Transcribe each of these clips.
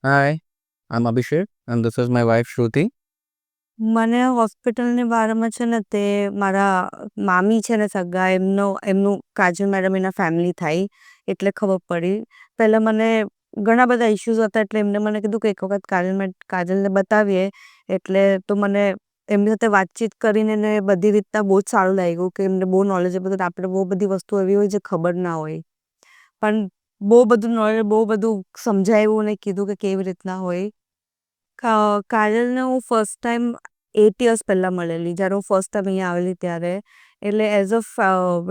Hi, I'm Abhishek, and this is my wife Shruti. મને હોસ્પિટલની બારામાં છે ને તે મારા મામી છે ને સગા એમનું કાજલ મેડમ એના ફેમિલી થાય એટલે ખબર પડી. પહેલાં મને ઘણા બધા ઇશ્યુઝ હતા એટલે એમને મને કીધું કે એક વખત કાજલને બતાવીએ. એટલે તો મને એમની સાથે વાતચીત કરીને ને બધી રીતના બહુ જ સારું લાગ્યું કે એમને બહુ નોલેજેબલ હતા. આપણે બહુ બધી વસ્તુ એવી હોય જે ખબર ના હોય, પણ બહુ બધું નોલેજ, બહુ બધું સમજાવ્યું અને કીધું કે કેવી રીતના હોય. કાજલને હું ફર્સ્ટ ટાઈમ 8 યર્સ પહેલાં મળેલી, જ્યારે હું ફર્સ્ટ ટાઈમ અહીંયા આવેલી ત્યારે. એટલે એઝ અ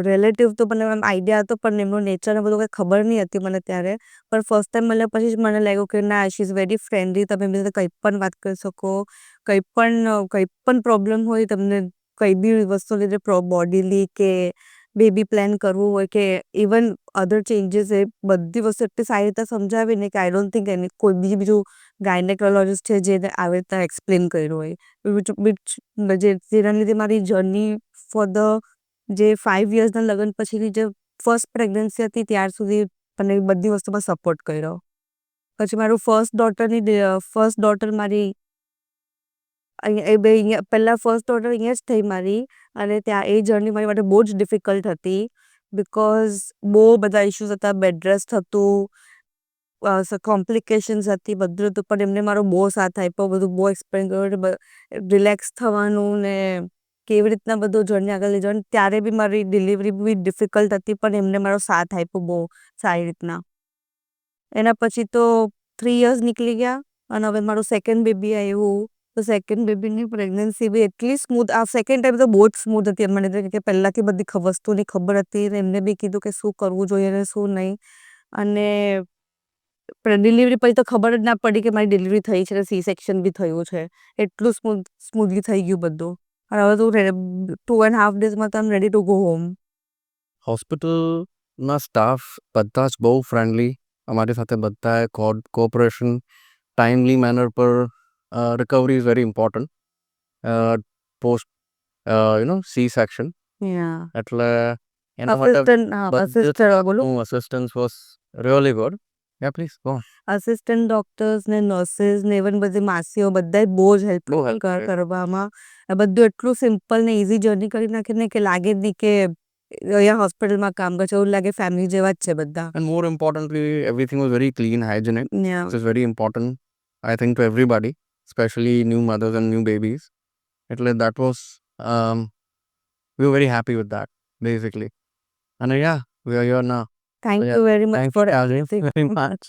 રિલેટિવ તો મને એમ આઈડિયા હતો, પણ એમનું નેચર ને બધું કંઈ ખબર નહીં હતી મને ત્યારે. પણ ફર્સ્ટ ટાઈમ મળ્યા પછી જ મને લાગ્યું કે ના, શી ઇઝ વેરી ફ્રેન્ડલી. તમે એમની સાથે કંઈ પણ વાત કરી શકો, કંઈ પણ પ્રોબ્લેમ હોય તમને, કંઈ બી વસ્તુ લીધે બોડીલી કે બેબી પ્લાન કરવું હોય કે ઇવન અધર ચેન્જીસ, એ બધી વસ્તુ એટલી સારી રીતે સમજાવીને કે આઈ ડોન્ટ થિંક કોઈ બીજું ગાયનેકોલોજીસ્ટ છે જે આવી રીતના એક્સપ્લેન કર્યું હોય. જેના લીધે મારી જર્ની ફોર જે 5 યર્સના લગ્ન પછીની જે ફર્સ્ટ પ્રેગ્નન્સી હતી ત્યાર સુધી મને બધી વસ્તુમાં સપોર્ટ કર્યો. પછી મારું ફર્સ્ટ ડોટર મારી અહીંયા પહેલાં ફર્સ્ટ ડોટર અહીંયા જ થઈ મારી. અને ત્યાં એ જર્ની મારી માટે બહુ જ ડિફિકલ્ટ હતી, બિકોઝ બહુ બધા ઇશ્યુઝ હતા. બેડ રેસ્ટ હતું, કોમ્પ્લિકેશન્સ હતી, બધું હતું. પણ એમને મારો બહુ સાથ આપ્યો, બધું બહુ એક્સપ્લેન કર્યું, રિલેક્સ થવાનું ને કેવી રીતના બધું જર્ની આગળ લઈ જવાનું. ત્યારે બી મારી ડિલિવરી બી ડિફિકલ્ટ હતી, પણ એમને મારો સાથ આપ્યો બહુ સારી રીતના. એના પછી તો 3 યર્સ નીકળી ગયા અને હવે મારું સેકન્ડ બેબી આવ્યું. તો સેકન્ડ બેબીની પ્રેગ્નન્સી બી એટલી સ્મૂથ, આ સેકન્ડ ટાઈમ તો બહુ જ સ્મૂથ હતી. મને કે પહેલાંથી બધી વસ્તુની ખબર હતી ને એમને બી કીધું કે શું કરવું જોઈએ ને શું નહીં. અને ડિલિવરી પછી તો ખબર જ ના પડી કે મારી ડિલિવરી થઈ છે ને સી સેક્શન બી થયું છે. એટલું સ્મૂથલી થઈ ગયું બધું. અને હવે તો 2.5 ડેઝમાં તો આઈ એમ રેડી ટુ ગો હોમ. હોસ્પિટલના સ્ટાફ બધા જ બહુ ફ્રેન્ડલી, અમારી સાથે બધાએ કોઓપરેશન, ટાઈમલી મેનર પર. Recovery is very important post C section. એટલે એના માટે assistance was really good. Yeah please go. Assistant doctors ને નર્સિસ ને ઇવન બધી માસીઓ બધાએ બહુ જ હેલ્પ કરવામાં. બધું એટલું સિમ્પલ ને ઇઝી જર્ની કરી નાખીને કે લાગે જ નહીં કે અહીંયા હોસ્પિટલમાં કામ કરે છે, એવું લાગે ફેમિલી જેવા જ છે બધા. And more importantly, everything was very clean, hygienic. Yeah. Which is very important, I think, to everybody, especially new mothers and new babies. એટલે that was, we were very happy with that, basically. And yeah, we are here now. Thank you very much Thank for you everything. very much.